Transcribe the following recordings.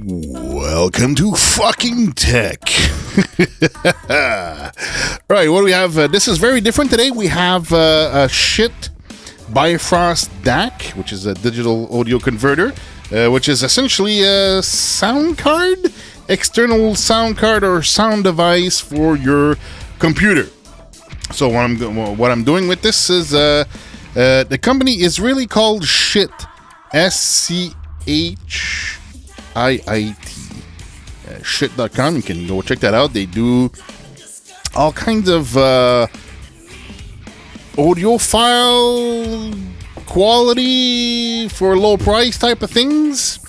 Welcome to fucking tech. Right, what do we have? This is very different today. We have a Schiit Bifrost DAC, which is a digital audio converter, which is essentially a sound card, external sound card or sound device for your computer. So what I'm doing with this is the company is really called Schiit, SCHIIT, Schiit.com. You can go check that out. They do all kinds of audiophile quality for low price type of things.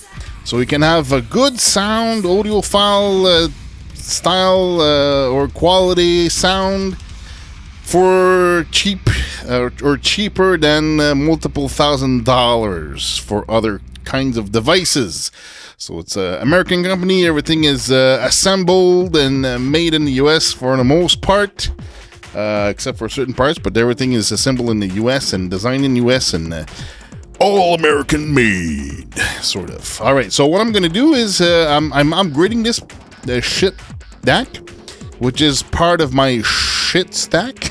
So you can have a good sound audiophile style or quality sound for cheap or cheaper than multiple $1,000s for other kinds of devices. So it's an American company. Everything is assembled and made in the US for the most part, except for certain parts, but everything is assembled in the US and designed in the US and all American made, sort of. All right, so what I'm going to do is I'm upgrading this Schiit DAC, which is part of my Schiit stack,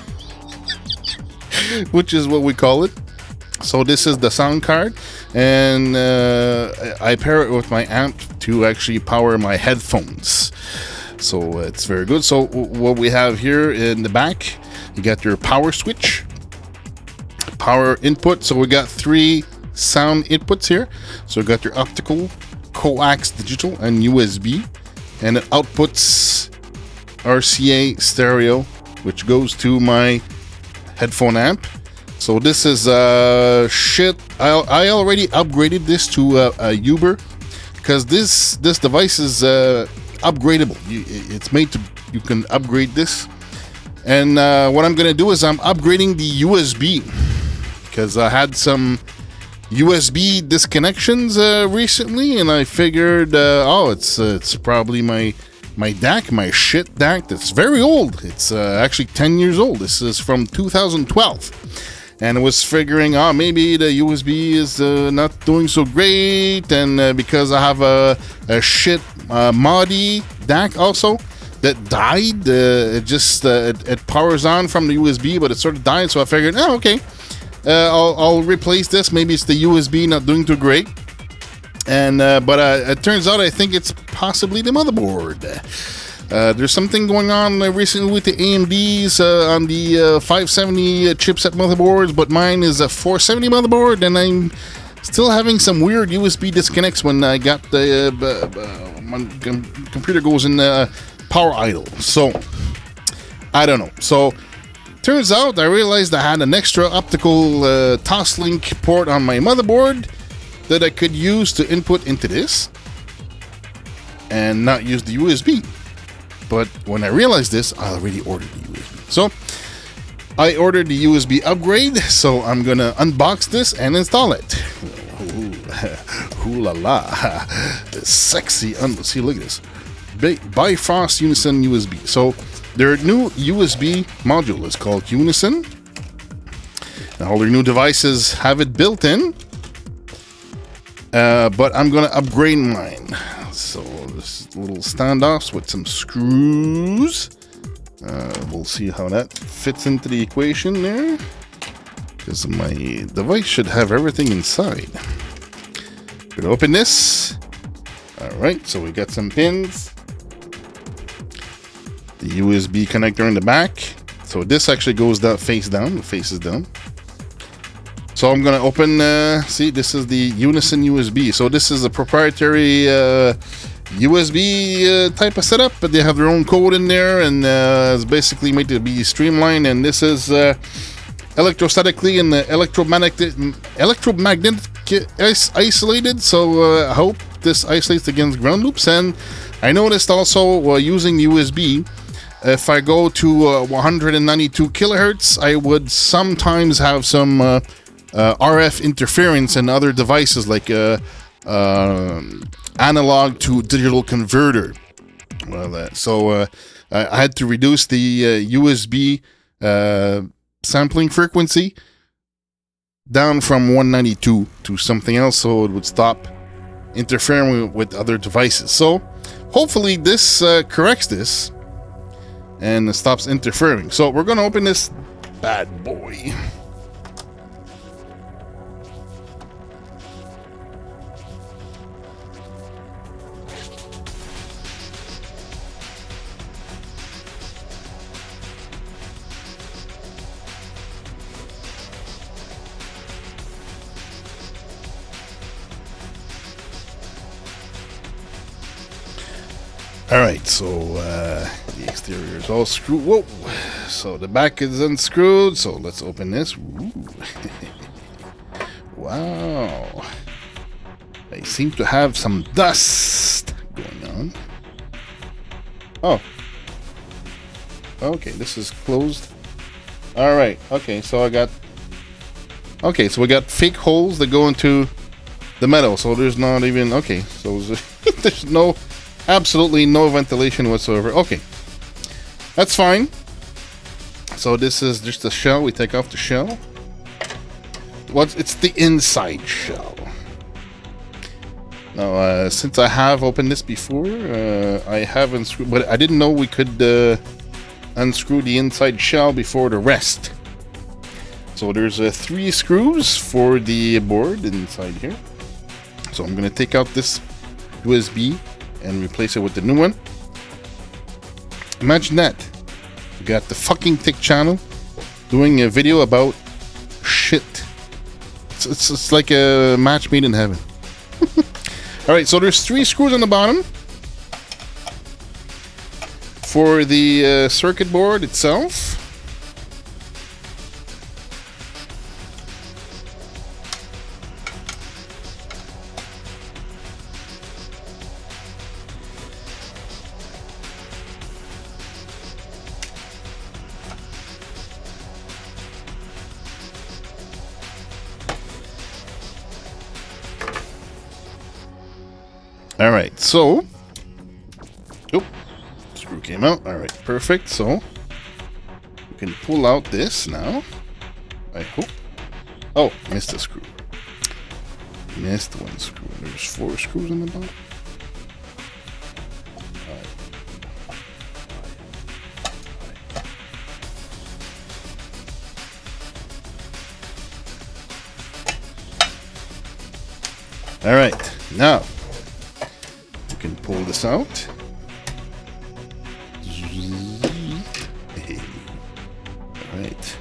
which is what we call it. So this is the sound card, and I pair it with my amp to actually power my headphones. So it's very good. So what we have here in the back, you got your power switch, power input. So we got 3 sound inputs here. So we got your optical, coax digital, and USB, and it outputs RCA stereo, which goes to my headphone amp. So this is Schiit. I already upgraded this to a Uber because this device is upgradable. It's made to, you can upgrade this. And what I'm gonna do is I'm upgrading the USB because I had some USB disconnections recently, and I figured, it's probably my DAC, my Schiit DAC. That's very old. It's actually 10 years old. This is from 2012. And I was figuring, maybe the USB is not doing so great, and because I have a Schiit Modi DAC also that died, it powers on from the USB, but it sort of died. So I figured, okay, I'll replace this. Maybe it's the USB not doing too great, and but it turns out I think it's possibly the motherboard. There's something going on recently with the AMDs on the 570 chipset motherboards, but mine is a 470 motherboard, and I'm still having some weird USB disconnects when I got the my computer goes in power idle. So I don't know. So turns out I realized I had an extra optical Toslink port on my motherboard that I could use to input into this and not use the USB. But when I realized this, I already ordered the USB. So I ordered the USB upgrade, so I'm gonna unbox this and install it. Ooh la la. Sexy. See, look at this. Bifrost Unison USB. So their new USB module is called Unison. And all their new devices have it built in. But I'm gonna upgrade mine. So this little standoffs with some screws. We'll see how that fits into the equation there, because my device should have everything inside. Gonna open this. All right, so we got some pins. The USB connector in the back. So this actually goes down, face down. The face is down. So I'm gonna open. See, this is the Unison USB. So this is a proprietary USB type of setup, but they have their own code in there, and it's basically made to be streamlined. And this is electrostatically and electromagnetic isolated. So I hope this isolates against ground loops. And I noticed also using USB, if I go to 192 kilohertz, I would sometimes have some RF interference in other devices, like analog to digital converter. So I had to reduce the USB sampling frequency down from 192 to something else, so it would stop interfering with other devices. So hopefully this corrects this and stops interfering. So we're going to open this bad boy. All right, so the exterior is all screwed. Whoa! So the back is unscrewed. So let's open this. Ooh. Wow! I seem to have some dust going on. Oh. Okay, this is closed. All right. Okay, so I got. Okay, so we got fake holes that go into the metal. So there's not even. Okay, so there's no. Absolutely no ventilation whatsoever. Okay, that's fine. So this is just the shell. We take off the shell. It's the inside shell. Now, since I have opened this before, I have unscrewed, but I didn't know we could unscrew the inside shell before the rest. So there's 3 screws for the board inside here. So I'm going to take out this USB and replace it with the new one. Imagine that. You got the fucking Tick channel doing a video about shit. It's like a match made in heaven. Alright, so there's 3 screws on the bottom for the circuit board itself. All right, so, screw came out. All right, perfect. So you can pull out this now. I hope. Oh, missed a screw. Missed one screw. There's 4 screws in the bottom. All right, now. Can pull this out. Alright.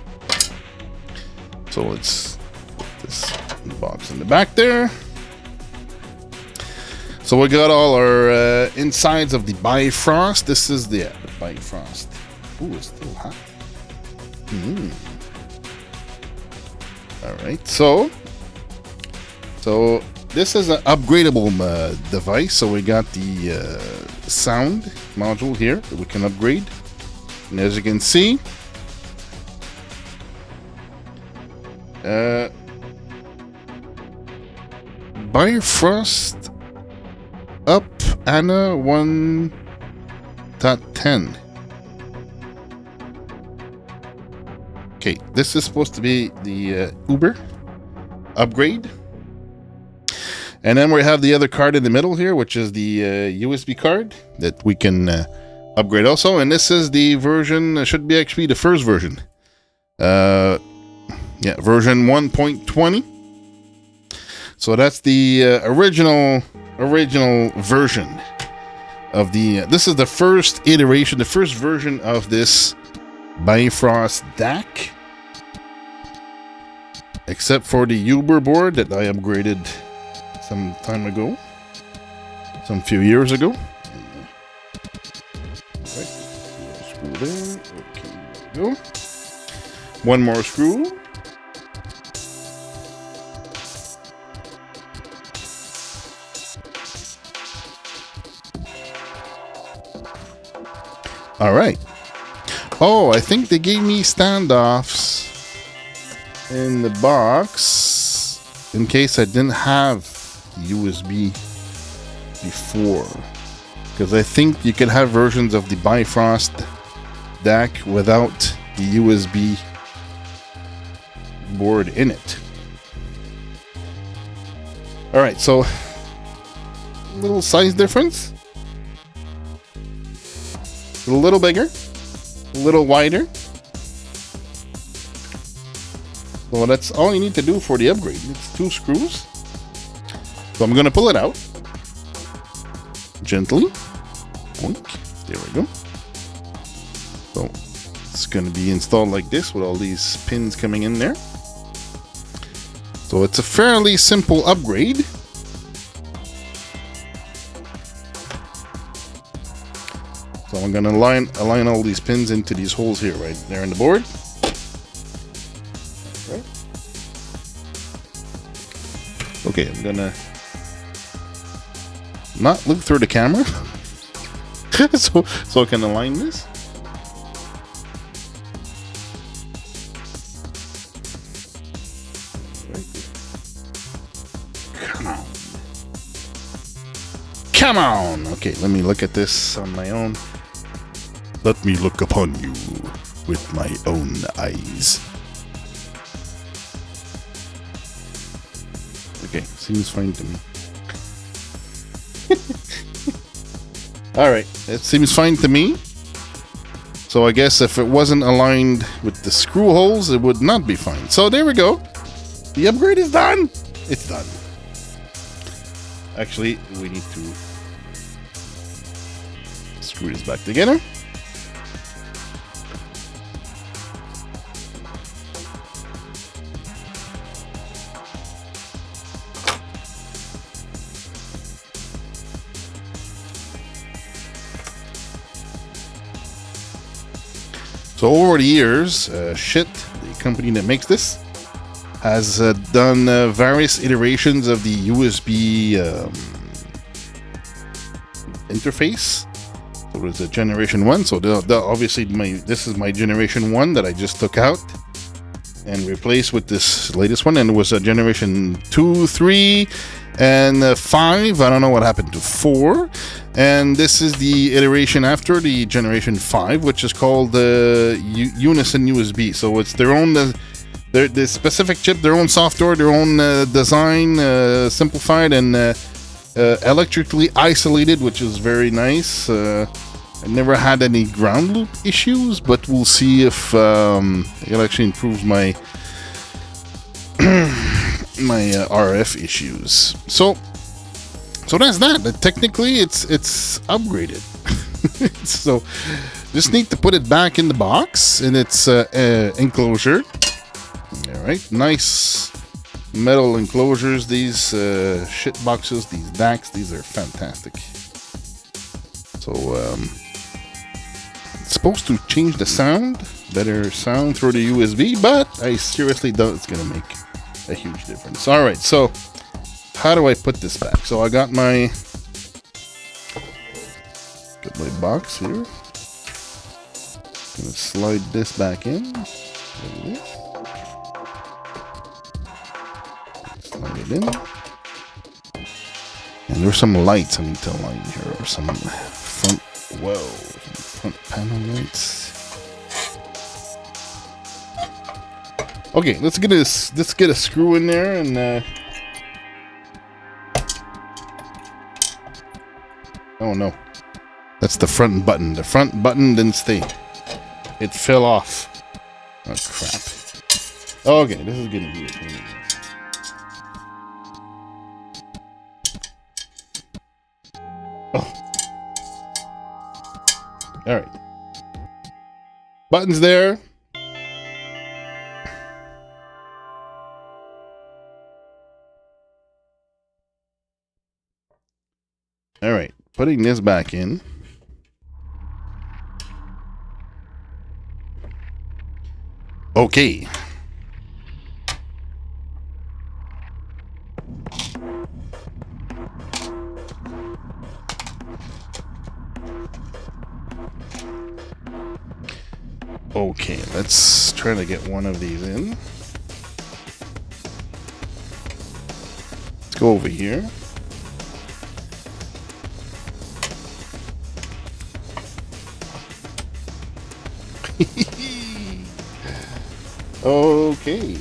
So let's put this box in the back there. So we got all our insides of the Bifrost. This is the Bifrost. Ooh, it's still hot. Alright, so this is an upgradable device. So we got the sound module here that we can upgrade. And as you can see, Bifrost Up Anna 1.10. Okay, this is supposed to be the Uber upgrade. And then we have the other card in the middle here, which is the USB card that we can upgrade also. And this is the version, should be actually the first version. Yeah, version 1.20. So that's the original version of the, this is the first iteration, the first version of this Bifrost DAC. Except for the Uber board that I upgraded some time ago, some few years ago. Right, screw there. Okay, there we go. One more screw. All right. Oh, I think they gave me standoffs in the box in case I didn't have USB before, because I think you can have versions of the Bifrost DAC without the USB board in it. All right, so little size difference. A little bigger, a little wider. So that's all you need to do for the upgrade. It's 2 screws. So I'm gonna pull it out gently. Boink. There we go. So it's gonna be installed like this with all these pins coming in there. So it's a fairly simple upgrade. So I'm gonna align all these pins into these holes here, right there in the board. Right. Okay, I'm gonna not look through the camera, so I can align this. Come on. Come on! Okay, let me look at this on my own. Let me look upon you with my own eyes. Okay, seems fine to me. Alright, it seems fine to me. So I guess if it wasn't aligned with the screw holes, it would not be fine. So there we go. The upgrade is done. It's done. Actually, we need to screw this back together. So over the years, Schiit, the company that makes this, has done various iterations of the USB interface. So there's a generation 1. So obviously this is my generation 1 that I just took out and replaced with this latest one. And it was a generation 2, 3, and 5. I don't know what happened to 4. And this is the iteration after the generation 5, which is called Unison USB. So it's their own, the specific chip, their own software, their own design, simplified and electrically isolated, which is very nice. I never had any ground loop issues, but we'll see if it actually improves my my RF issues. So that's that. Technically, it's upgraded. So just need to put it back in the box in its enclosure. All right, nice metal enclosures. These Schiit boxes, these DACs, these are fantastic. So it's supposed to change the sound, better sound through the USB, but I seriously doubt it's gonna make a huge difference. All right, so how do I put this back? So I got my box here. Gonna slide this back in. Slide it in. And there's some lights I need to align here, or some front panel lights. Okay, let's get a screw in there and oh no, that's the front button. The front button didn't stay. It fell off. Oh crap. Okay, this is gonna be a pain in the ass. Oh. Alright. Button's there. Alright, putting this back in. Okay. Okay, let's try to get one of these in. Let's go over here. Okay.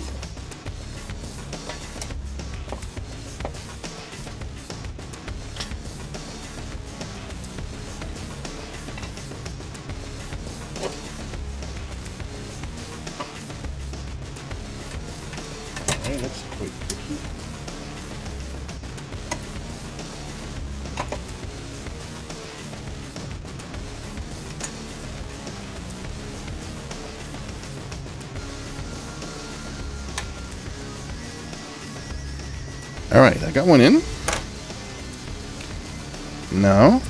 All right, I got one in. Now,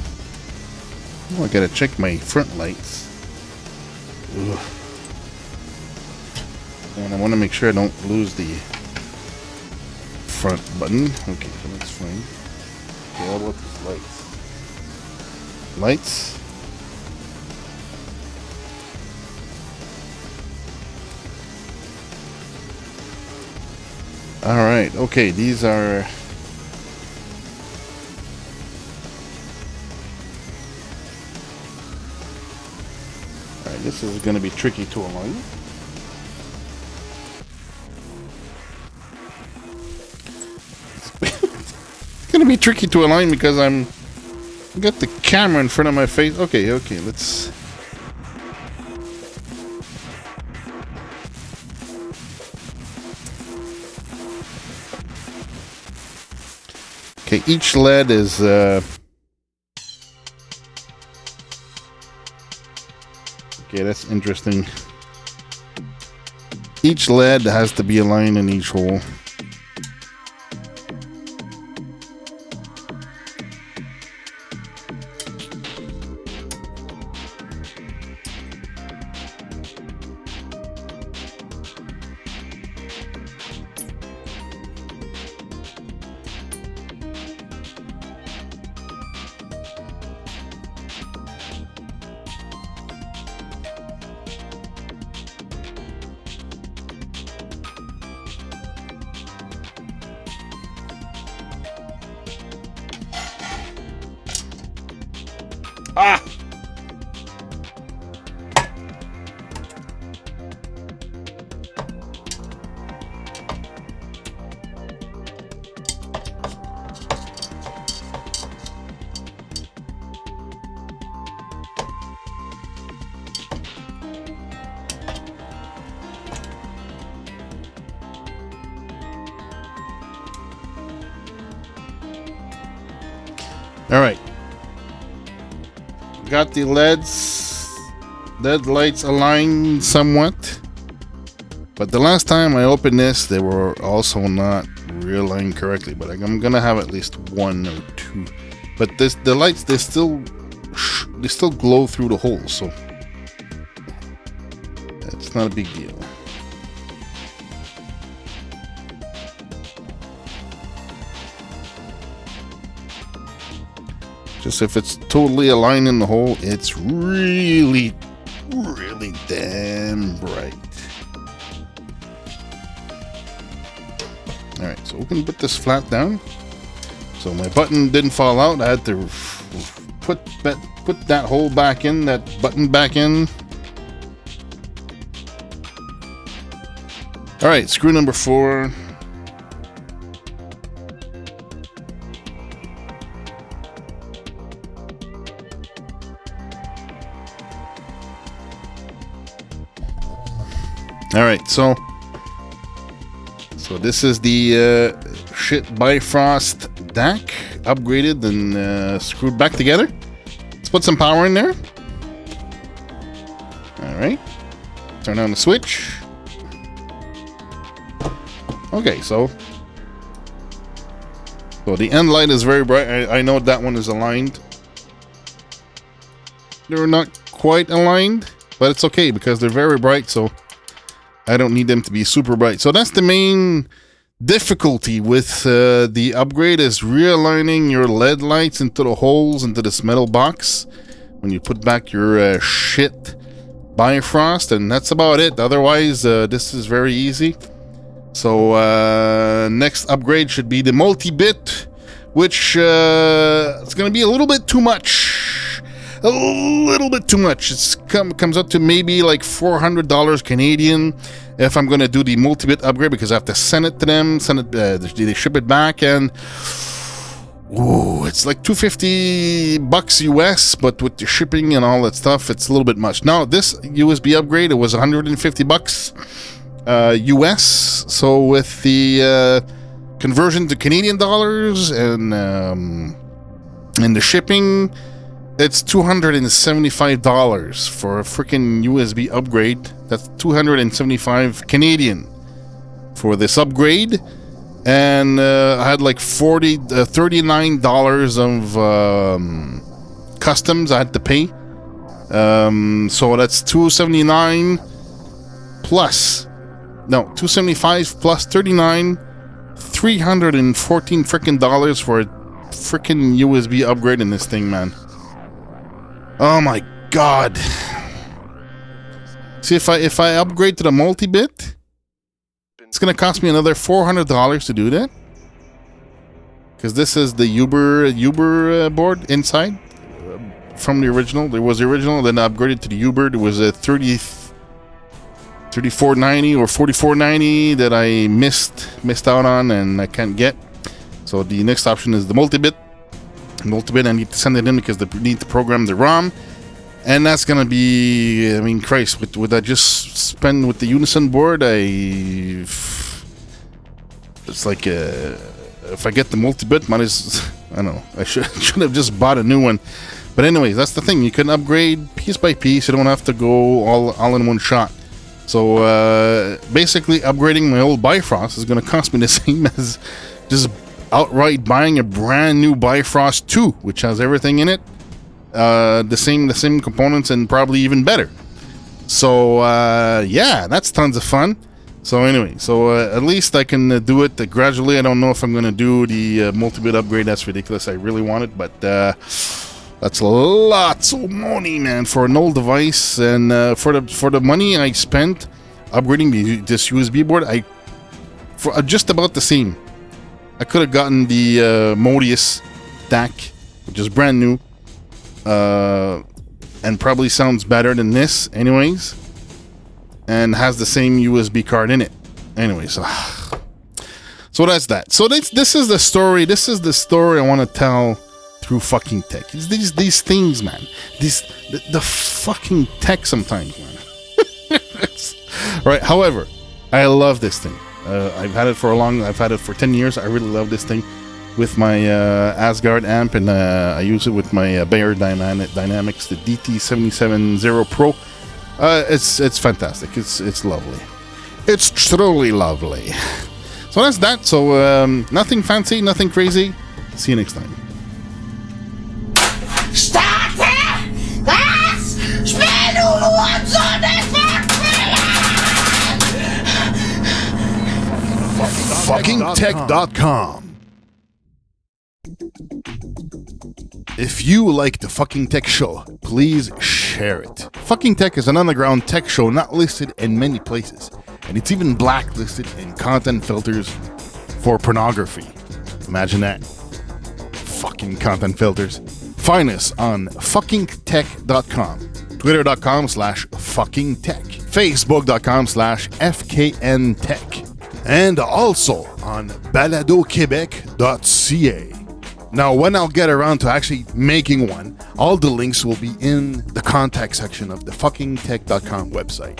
I gotta check my front lights. Ugh. And I want to make sure I don't lose the front button. Okay, so that's fine. Okay, how about these lights? Lights. All right. Okay, these are. All right, this is going to be tricky to align. It's going to be tricky to align because I got the camera in front of my face. Okay, let's. Okay, each LED is okay, that's interesting. Each LED has to be aligned in each hole. Ah! All right. Got the LED lights aligned somewhat, but the last time I opened this, they were also not realigned correctly. But I'm gonna have at least one or two. But the lights they still glow through the holes, so it's not a big deal. Just if it's totally aligned in the hole, it's really, really damn bright. All right, so we can put this flat down. So my button didn't fall out. I had to put that hole back in, that button back in. All right, screw number 4. All right, so this is the Schiit Bifrost DAC upgraded and screwed back together. Let's put some power in there. All right, turn on the switch. Okay, so the end light is very bright. I know that one is aligned. They're not quite aligned, but it's okay because they're very bright, so I don't need them to be super bright. So that's the main difficulty with the upgrade, is realigning your LED lights into the holes into this metal box when you put back your Schiit Bifrost, and that's about it. Otherwise, this is very easy. So next upgrade should be the multi-bit, which it's going to be a little bit too much. A little bit too much. It's comes up to maybe like $400 Canadian if I'm going to do the multi-bit upgrade, because I have to send it to them, they ship it back, and ooh, it's like $250 US, but with the shipping and all that stuff, it's a little bit much. Now this USB upgrade, it was $150 US. So with the conversion to Canadian dollars and the shipping, it's $275 for a freaking USB upgrade. That's $275 Canadian for this upgrade. and I had like $39 of customs I had to pay. So that's $279 plus, no, $275 plus $39, $314 freaking dollars for a freaking USB upgrade in this thing, man. Oh my god. See, if I upgrade to the multi-bit, it's gonna cost me another $400 to do that, because this is the Uber board inside from the original. There was the original, then I upgraded to the Uber. There was a $34.90 or $44.90 that I missed out on and I can't get. So the next option is the multi-bit. Multi-bit, I need to send it in because they need to program the ROM. And that's gonna be, I mean, Christ, with I just spend with the Unison board, it's like if I get the multi-bit, I don't know, I should have just bought a new one. But anyways, that's the thing, you can upgrade piece by piece. You don't have to go all in one shot. So basically, upgrading my old Bifrost is gonna cost me the same as just outright buying a brand new Bifrost 2, which has everything in it. The same components and probably even better. So yeah, that's tons of fun. So anyway, at least I can do it gradually. I don't know if I'm gonna do the multi-bit upgrade. That's ridiculous. I really want it, but that's lots of money, man, for an old device. And for the money I spent upgrading this USB board, for just about the same. I could have gotten the Modius DAC, which is brand new. And probably sounds better than this anyways, and has the same USB card in it anyways. So that's that. So this is the story I want to tell through fucking tech. It's these things, man, the fucking tech sometimes, man. Right, however, I love this thing. I've had it for 10 years. I really love this thing with my Asgard amp, and I use it with my Bayer Dynamics, the DT770 Pro. It's fantastic. It's lovely. It's truly lovely. So that's that. So nothing fancy, nothing crazy. See you next time. FuckingTech.com. If you like the Fucking Tech Show, please share it. Fucking Tech is an underground tech show not listed in many places, and it's even blacklisted in content filters for pornography. Imagine that. Fucking content filters. Find us on FuckingTech.com, Twitter.com/FuckingTech, Facebook.com/FKNTech, and also on baladoquebec.ca. Now, when I'll get around to actually making one, all the links will be in the contact section of the FuckingTech.com website.